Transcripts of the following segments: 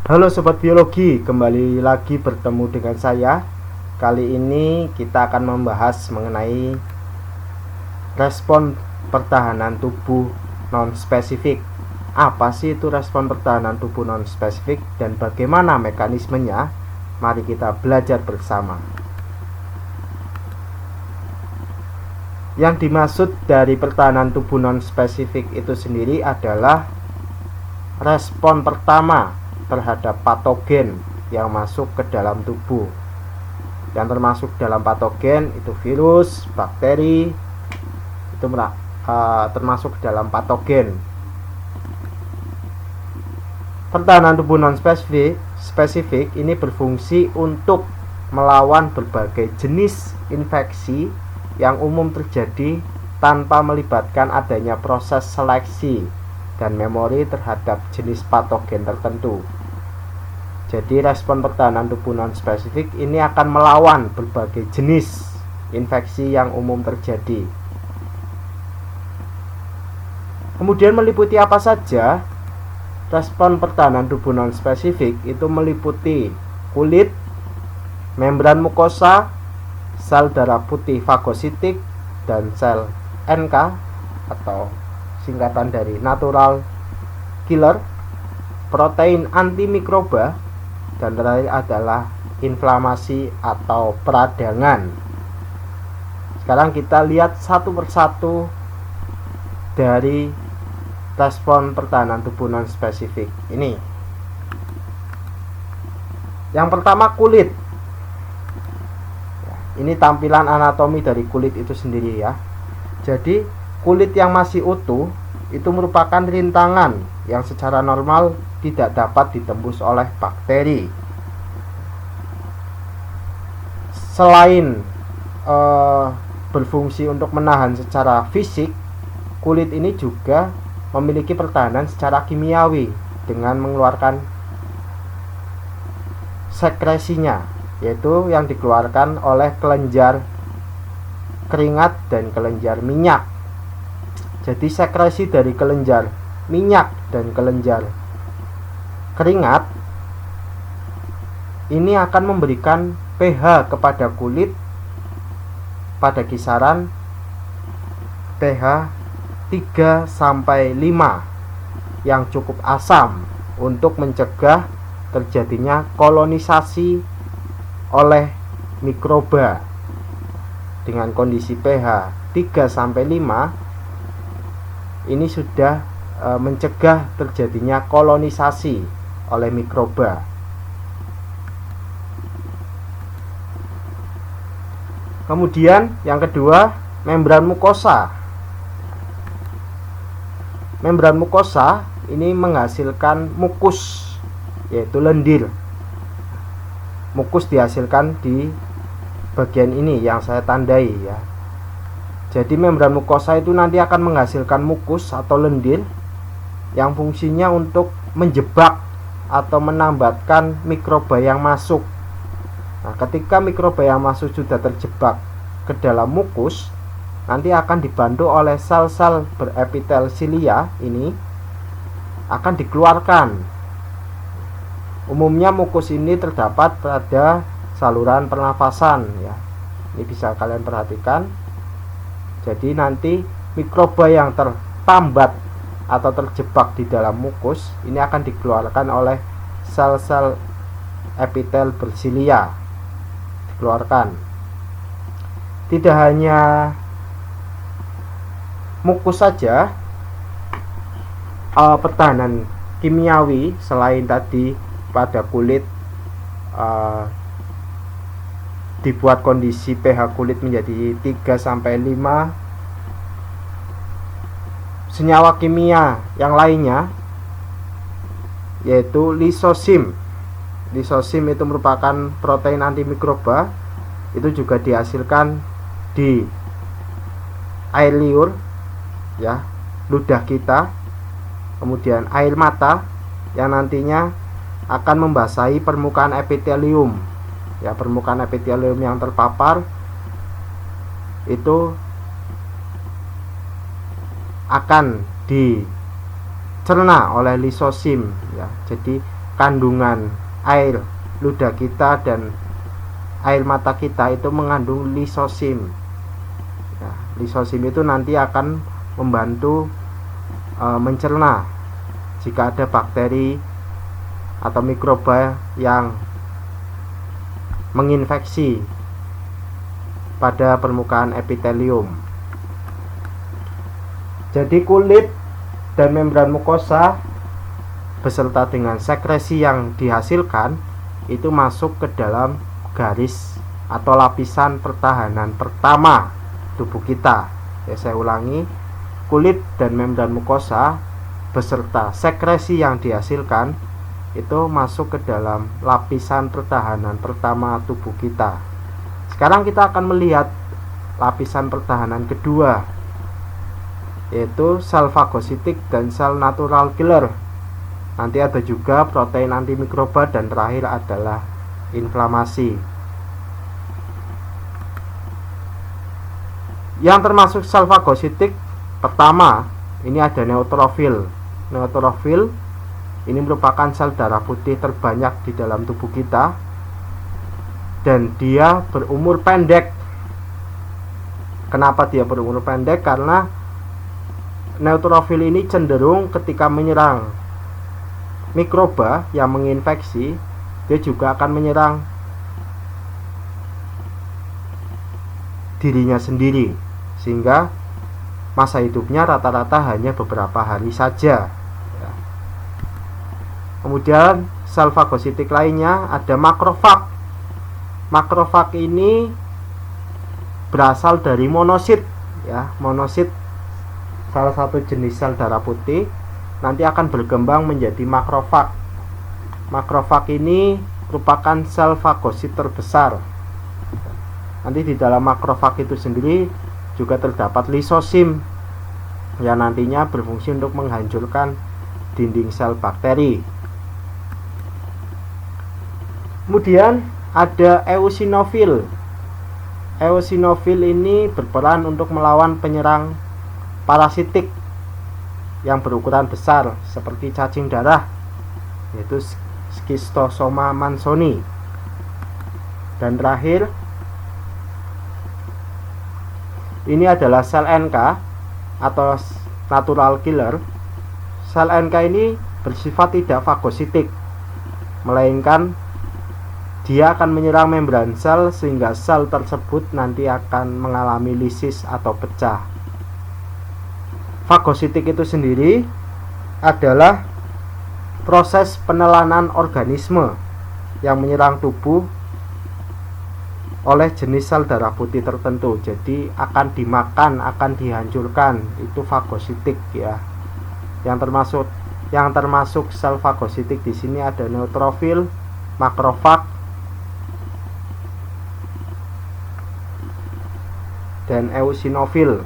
Halo Sobat Biologi, kembali lagi bertemu dengan saya. Kali ini kita akan membahas mengenai respon pertahanan tubuh non-spesifik. Apa sih itu respon pertahanan tubuh non-spesifik dan bagaimana mekanismenya? Mari kita belajar bersama. Yang dimaksud dari pertahanan tubuh non-spesifik itu sendiri adalah respon pertama terhadap patogen yang masuk ke dalam tubuh. Yang termasuk dalam patogen itu virus, bakteri, itu termasuk dalam patogen. Pertahanan tubuh non-spesifik ini berfungsi untuk melawan berbagai jenis infeksi yang umum terjadi tanpa melibatkan adanya proses seleksi dan memori terhadap jenis patogen tertentu. Jadi respon pertahanan tubuh non-spesifik ini akan melawan berbagai jenis infeksi yang umum terjadi. Kemudian meliputi apa saja? Respon pertahanan tubuh non-spesifik itu meliputi kulit, membran mukosa, sel darah putih fagositik, dan sel NK atau singkatan dari natural killer, protein antimikroba, dan terakhir adalah inflamasi atau peradangan. Sekarang kita lihat satu persatu dari respon pertahanan tubuh non-spesifik ini. Yang pertama, kulit. Ini tampilan anatomi dari kulit itu sendiri ya. Jadi kulit yang masih utuh itu merupakan rintangan yang secara normal tidak dapat ditembus oleh bakteri. Selain berfungsi untuk menahan secara fisik, kulit ini juga memiliki pertahanan secara kimiawi dengan mengeluarkan sekresinya, yaitu yang dikeluarkan oleh kelenjar keringat dan kelenjar minyak. Jadi sekresi dari kelenjar minyak dan kelenjar keringat ini akan memberikan pH kepada kulit pada kisaran pH 3-5 yang cukup asam untuk mencegah terjadinya kolonisasi oleh mikroba. Dengan kondisi pH 3-5 ini sudah mencegah terjadinya kolonisasi oleh mikroba. Kemudian yang kedua, membran mukosa. Membran mukosa ini menghasilkan mukus, yaitu lendir. Mukus dihasilkan di bagian ini yang saya tandai ya. Jadi membran mukosa itu nanti akan menghasilkan mukus atau lendir yang fungsinya untuk menjebak atau menambatkan mikroba yang masuk. Nah, ketika mikroba yang masuk sudah terjebak ke dalam mukus, nanti akan dibantu oleh sel-sel berepitel silia ini akan dikeluarkan. Umumnya mukus ini terdapat pada saluran pernafasan ya. Ini bisa kalian perhatikan. Jadi nanti mikroba yang tertambat atau terjebak di dalam mukus ini akan dikeluarkan oleh sel-sel epitel bersilia. Dikeluarkan. Tidak hanya mukus saja, pertahanan kimiawi selain tadi pada kulit dibuat kondisi pH kulit menjadi 3-5, senyawa kimia yang lainnya yaitu lisosim. Lisosim itu merupakan protein antimikroba, itu juga dihasilkan di air liur ya, ludah kita, kemudian air mata yang nantinya akan membasahi permukaan epitelium ya. Permukaan epitelium yang terpapar itu akan dicerna oleh lisosim ya. Jadi kandungan air ludah kita dan air mata kita itu mengandung lisosim. Ya, lisosim itu nanti akan membantu mencerna jika ada bakteri atau mikroba yang menginfeksi pada permukaan epitelium. Jadi kulit dan membran mukosa beserta dengan sekresi yang dihasilkan itu masuk ke dalam garis atau lapisan pertahanan pertama tubuh kita. Ya, saya ulangi, kulit dan membran mukosa beserta sekresi yang dihasilkan itu masuk ke dalam lapisan pertahanan pertama tubuh kita. Sekarang kita akan melihat lapisan pertahanan kedua, yaitu sel fagositik dan sel natural killer. Nanti ada juga protein antimikroba dan terakhir adalah inflamasi. Yang termasuk sel fagositik pertama, ini ada neutrofil. Neutrofil ini merupakan sel darah putih terbanyak di dalam tubuh kita dan dia berumur pendek. Kenapa dia berumur pendek? Karena neutrofil ini cenderung ketika menyerang mikroba yang menginfeksi, dia juga akan menyerang dirinya sendiri, sehingga masa hidupnya rata-rata hanya beberapa hari saja. Ya. Kemudian sel fagositik lainnya ada makrofag. Makrofag ini berasal dari monosit. Ya, monosit salah satu jenis sel darah putih nanti akan berkembang menjadi makrofag. Makrofag ini merupakan sel fagosit terbesar. Nanti di dalam makrofag itu sendiri juga terdapat lisosim yang nantinya berfungsi untuk menghancurkan dinding sel bakteri. Kemudian ada eosinofil. Eosinofil ini berperan untuk melawan penyerang parasitik yang berukuran besar seperti cacing darah, yaitu Schistosoma mansoni. Dan terakhir ini adalah sel NK atau natural killer. Sel NK ini bersifat tidak fagositik, melainkan dia akan menyerang membran sel sehingga sel tersebut nanti akan mengalami lisis atau pecah. Fagositik itu sendiri adalah proses penelanan organisme yang menyerang tubuh oleh jenis sel darah putih tertentu. Jadi akan dimakan, akan dihancurkan, itu fagositik ya. Yang termasuk sel fagositik di sini ada neutrofil, makrofag, dan eosinofil.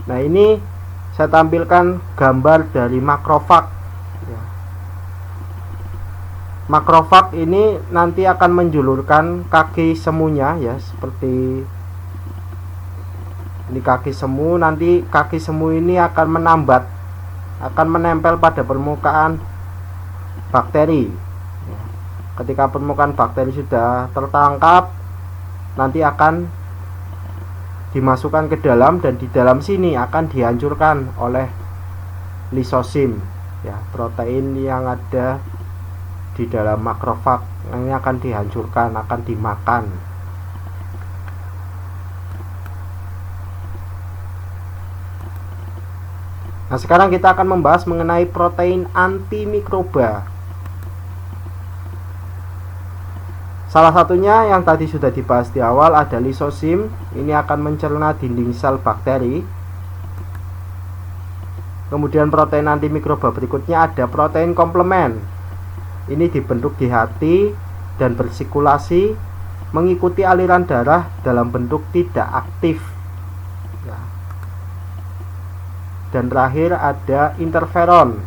Nah, ini saya tampilkan gambar dari makrofag. Makrofag ini nanti akan menjulurkan kaki semunya ya, seperti ini kaki semu. Nanti kaki semu ini akan menambat, akan menempel pada permukaan bakteri. Ketika permukaan bakteri sudah tertangkap, nanti akan dimasukkan ke dalam, dan di dalam sini akan dihancurkan oleh lisosim ya, protein yang ada di dalam makrofag ini akan dihancurkan, akan dimakan. Nah, sekarang kita akan membahas mengenai protein antimikroba. Salah satunya yang tadi sudah dibahas di awal ada lisosim. Ini akan mencerna dinding sel bakteri. Kemudian protein antimikroba berikutnya ada protein komplement. Ini dibentuk di hati dan bersirkulasi mengikuti aliran darah dalam bentuk tidak aktif. Dan terakhir ada interferon.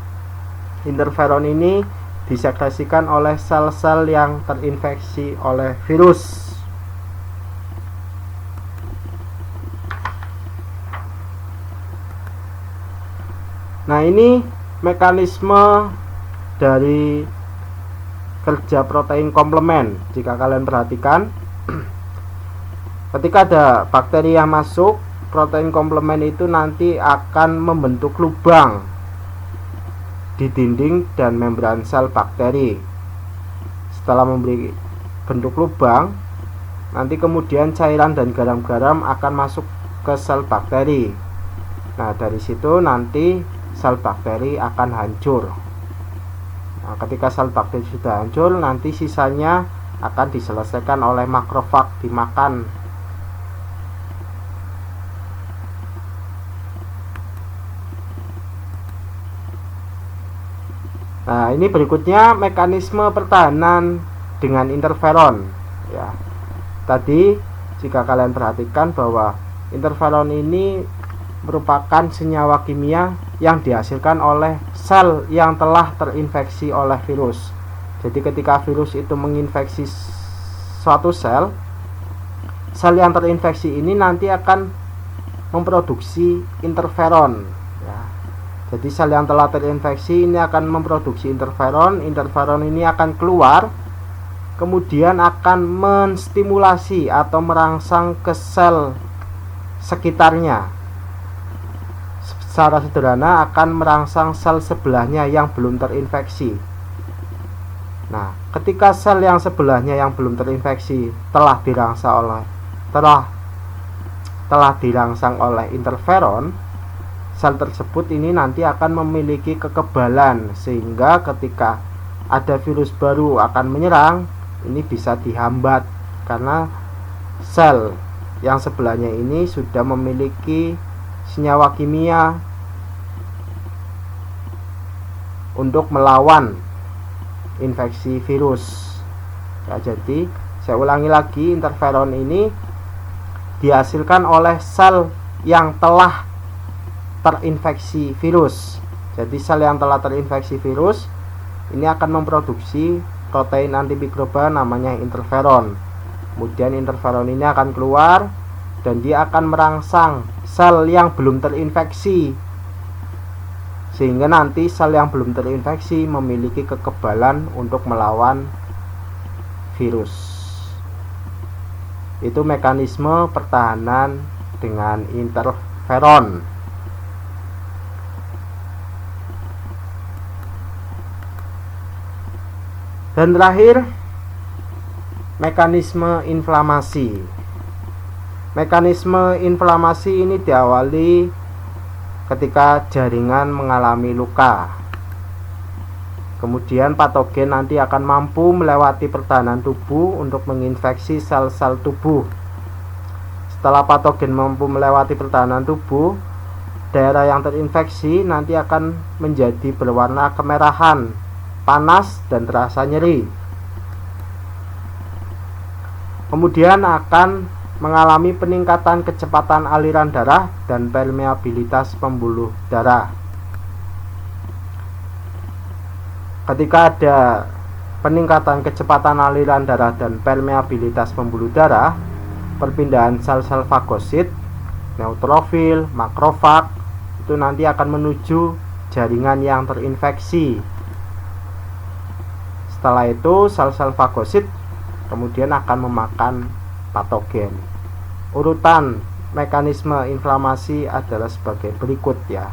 Interferon ini disekresikan oleh sel-sel yang terinfeksi oleh virus. Nah, ini mekanisme dari kerja protein komplement. Jika kalian perhatikan, ketika ada bakteri yang masuk, protein komplement itu nanti akan membentuk lubang di dinding dan membran sel bakteri. Setelah memberi bentuk lubang, nanti kemudian cairan dan garam-garam akan masuk ke sel bakteri. Nah, dari situ nanti sel bakteri akan hancur. Nah, ketika sel bakteri sudah hancur, nanti sisanya akan diselesaikan oleh makrofag, dimakan. Nah, ini berikutnya mekanisme pertahanan dengan interferon ya. Tadi jika kalian perhatikan bahwa interferon ini merupakan senyawa kimia yang dihasilkan oleh sel yang telah terinfeksi oleh virus. Jadi ketika virus itu menginfeksi suatu sel yang terinfeksi ini nanti akan memproduksi interferon ya. Jadi sel yang telah terinfeksi ini akan memproduksi interferon. Interferon ini akan keluar, kemudian akan menstimulasi atau merangsang ke sel sekitarnya. Secara sederhana akan merangsang sel sebelahnya yang belum terinfeksi. Nah, ketika sel yang sebelahnya yang belum terinfeksi telah dirangsang oleh interferon, sel tersebut ini nanti akan memiliki kekebalan sehingga ketika ada virus baru akan menyerang, ini bisa dihambat karena sel yang sebelahnya ini sudah memiliki senyawa kimia untuk melawan infeksi virus ya. Jadi saya ulangi lagi, interferon ini dihasilkan oleh sel yang telah terinfeksi virus. Jadi sel yang telah terinfeksi virus ini akan memproduksi protein antimikroba namanya interferon. Kemudian interferon ini akan keluar dan dia akan merangsang sel yang belum terinfeksi, sehingga nanti sel yang belum terinfeksi memiliki kekebalan untuk melawan virus. Itu mekanisme pertahanan dengan interferon. Dan terakhir, mekanisme inflamasi. Mekanisme inflamasi ini diawali ketika jaringan mengalami luka. Kemudian patogen nanti akan mampu melewati pertahanan tubuh untuk menginfeksi sel-sel tubuh. Setelah patogen mampu melewati pertahanan tubuh, daerah yang terinfeksi nanti akan menjadi berwarna kemerahan, panas, dan terasa nyeri. Kemudian akan mengalami peningkatan kecepatan aliran darah dan permeabilitas pembuluh darah. Ketika ada peningkatan kecepatan aliran darah dan permeabilitas pembuluh darah, perpindahan sel-sel fagosit, neutrofil, makrofag itu nanti akan menuju jaringan yang terinfeksi. Setelah itu sel-sel fagosit kemudian akan memakan patogen. Urutan mekanisme inflamasi adalah sebagai berikut ya.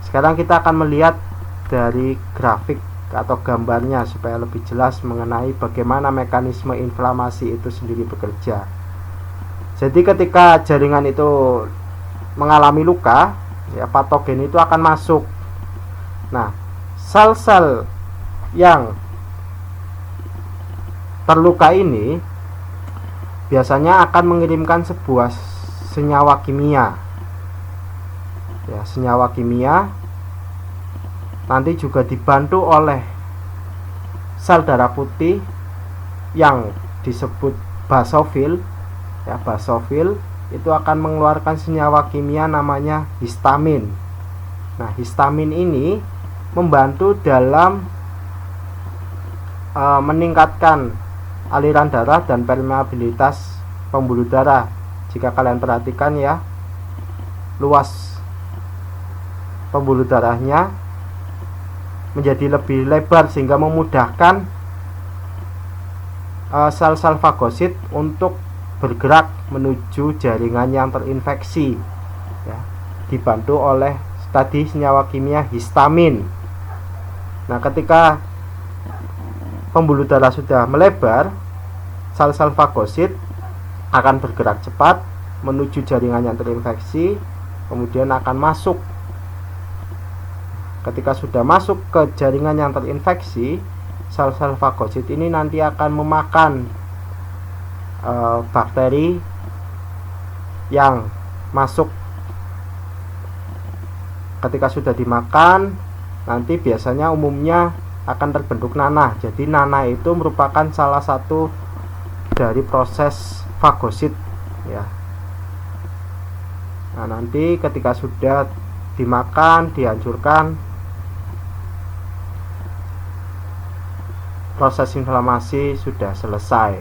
Sekarang kita akan melihat dari grafik atau gambarnya supaya lebih jelas mengenai bagaimana mekanisme inflamasi itu sendiri bekerja. Jadi ketika jaringan itu mengalami luka, ya patogen itu akan masuk. Nah, sel-sel yang terluka ini biasanya akan mengirimkan sebuah senyawa kimia. Ya, senyawa kimia nanti juga dibantu oleh sel darah putih yang disebut basofil. Ya, basofil itu akan mengeluarkan senyawa kimia namanya histamin. Nah, histamin ini membantu dalam meningkatkan aliran darah dan permeabilitas pembuluh darah. Jika kalian perhatikan ya, luas pembuluh darahnya menjadi lebih lebar sehingga memudahkan sel-sel fagosit untuk bergerak menuju jaringan yang terinfeksi, ya, dibantu oleh tadi senyawa kimia histamin. Nah, ketika pembuluh darah sudah melebar, sel-sel fagosit akan bergerak cepat menuju jaringan yang terinfeksi, kemudian akan masuk. Ketika sudah masuk ke jaringan yang terinfeksi, sel-sel fagosit ini nanti akan memakan bakteri yang masuk. Ketika sudah dimakan, nanti biasanya umumnya akan terbentuk nanah. Jadi nanah itu merupakan salah satu dari proses fagosit, ya. Nah, nanti ketika sudah dimakan, dihancurkan, proses inflamasi sudah selesai.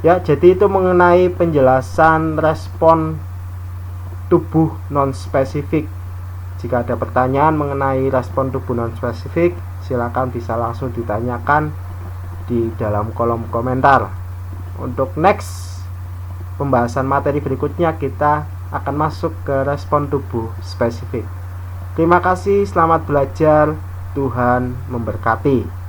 Ya, jadi itu mengenai penjelasan respon tubuh non-spesifik. Jika ada pertanyaan mengenai respon tubuh non-spesifik, silakan bisa langsung ditanyakan di dalam kolom komentar. Untuk next pembahasan materi berikutnya, kita akan masuk ke respon tubuh spesifik. Terima kasih, selamat belajar, Tuhan memberkati.